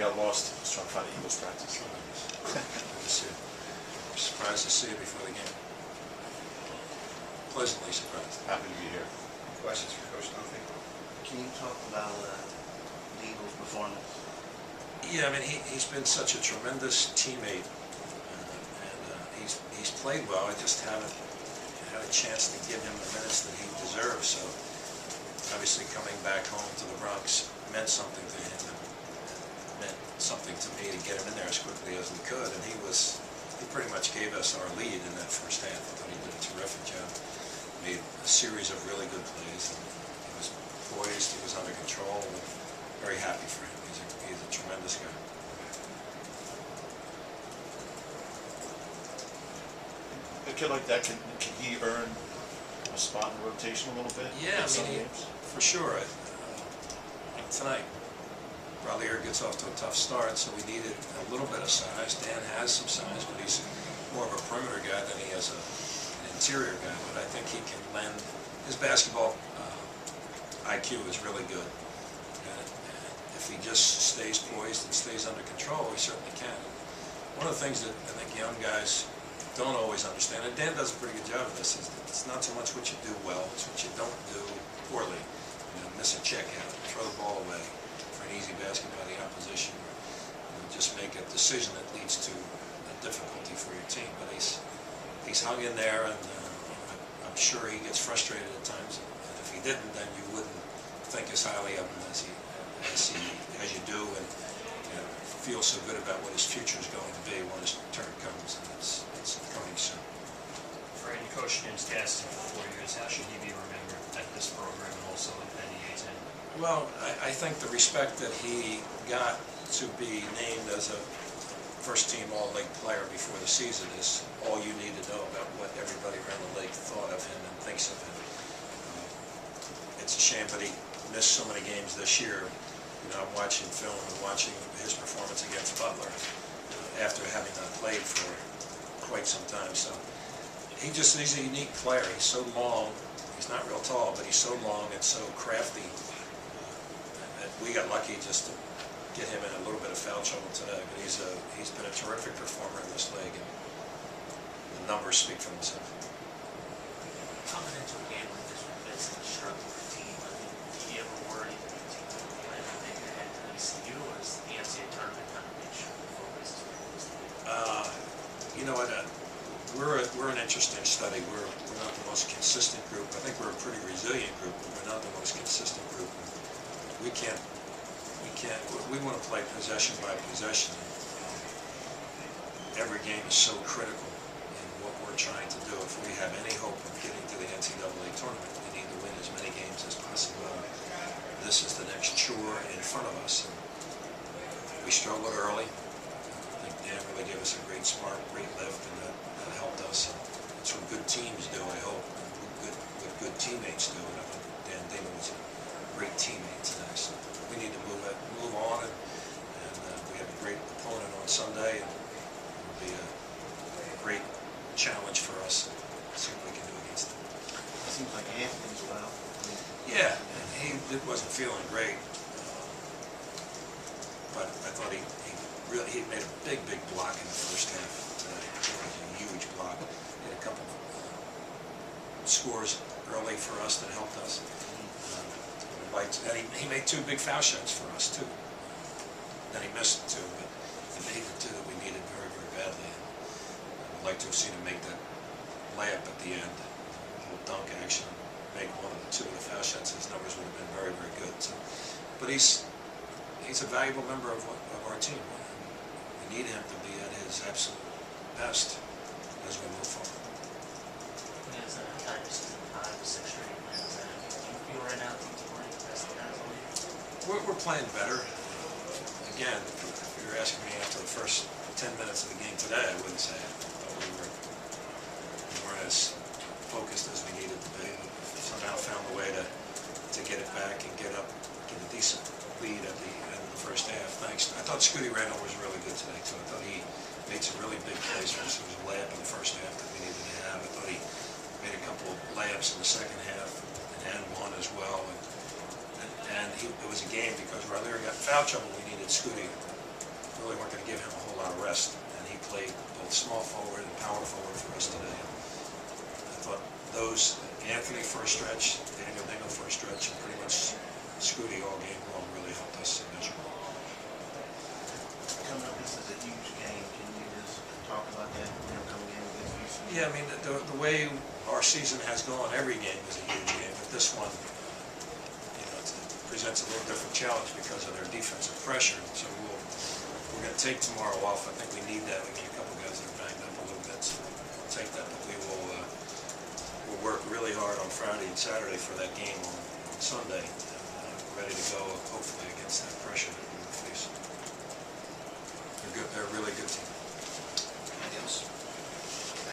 got lost. I was trying to find the Eagles practice. I'm surprised to see it before the game. Pleasantly surprised. Happy to be here. Questions for Coach Dunphy? Can you talk about the Eagles' performance? Yeah, I mean, he's been such a tremendous teammate, and he's played well. I just haven't had a chance to give him the minutes that he deserves. So obviously coming back home to the Bronx meant something to him, and meant something to me to get him in there as quickly as we could. And he pretty much gave us our lead in that first half. I thought he did a terrific job. Made a series of really good plays. And he was poised. He was under control. And very happy for him. He's a tremendous guy. A kid like that, can he earn a spot in the rotation a little bit? Yeah, in some I mean, games? for sure. Tonight, Raleigh gets off to a tough start, so we needed a little bit of size. Dan has some size, but he's more of a perimeter guy than he is an interior guy. But I think he can lend his basketball IQ is really good. And if he just stays poised and stays under control, he certainly can. One of the things that I think young guys don't always understand, and Dan does a pretty good job of this, is that it's not so much what you do well, it's what you don't do poorly. Miss a check out, throw the ball away for an easy basket by the opposition, or just make a decision that leads to a difficulty for your team. But he's hung in there, and I'm sure he gets frustrated at times. And if he didn't, then you wouldn't think as highly of him as you do, and feel so good about what his future is going to be when his turn comes, and it's coming soon. Fran, you coached against Gaston for 4 years. How should he be remembered at this program and also in NEA 10? Well, I think the respect that he got to be named as a first-team All-League player before the season is all you need to know about what everybody around the league thought of him and thinks of him. It's a shame that he missed so many games this year. I'm watching film and watching his performance against Butler after having not played for quite some time. So he's a unique player. He's so long. He's not real tall, but he's so long and so crafty. We got lucky just to get him in a little bit of foul trouble today. But he's been a terrific performer in this league, and the numbers speak for themselves. Coming into a game like this with this and struggling team, I mean, do you ever worry that the team will plan to make it ahead to ECU, or is the NCAA tournament kind of make sure the focus is realistic? You know what? We're an interesting study. We're not the most consistent group. I think we're a pretty resilient group, but we're not the most consistent group. We want to play possession by possession. Every game is so critical in what we're trying to do. If we have any hope of getting to the NCAA tournament, we need to win as many games as possible. This is the next chore in front of us. We struggled early. I think Dan really gave us a great spark, great lift, and that helped us. It's what good teams do, I hope, and what good teammates do. And I think Dan Damon was a great teammate today. So we need to move on, and we have a great opponent on Sunday, and it'll be a great challenge for us to see what we can do against them. It seems like Anthony's well. Yeah, and he wasn't feeling great, but I thought he made a big block in the first half today. It was a huge block. He had a couple scores early for us that helped us. And he made 2 big foul shots for us too. Then he missed 2, but he made the 2 that we needed very badly. And I would like to have seen him make that layup at the end, a little dunk action, make 1 of the 2 of the foul shots. His numbers would have been very good. So, but he's a valuable member of our team. We need him to be at his absolute best as we move forward. As a time this is 5 or 6 straight wins, do you feel right now teams playing the best guys on you? We're playing better. Again, if you were asking me after the first 10 minutes of the game today, I wouldn't say it. We weren't as focused as we needed to be. We somehow found a way to get it back and get a decent lead at the end of the first half. Thanks. I thought Scooty Randall was really good today too. I thought he made some really big plays for us. There was a layup in the first half that we needed to have. I thought he made a couple of layups in the second half and 1 as well. And it was a game because Raleigh got foul trouble. We needed Scooty really weren't going to give him a whole lot of rest, and he played both small forward and power forward for us today. I thought those, Anthony for a stretch, Daniel Dingle for a stretch, and pretty much Scooty all game long really helped us immeasurably. Coming up, this is a huge game. Can you just talk about that, coming in against UC? Yeah, I mean, the way our season has gone, every game is a huge game, but this one, it presents a little different challenge because of their defensive pressure. So we're going to take tomorrow off. I think we need that. We need a couple guys that are banged up a little bit, so we'll take that. But we'll work really hard on Friday and Saturday for that game on Sunday, and ready to go, hopefully, against that pressure that we're going to face. They're good. They're a really good team.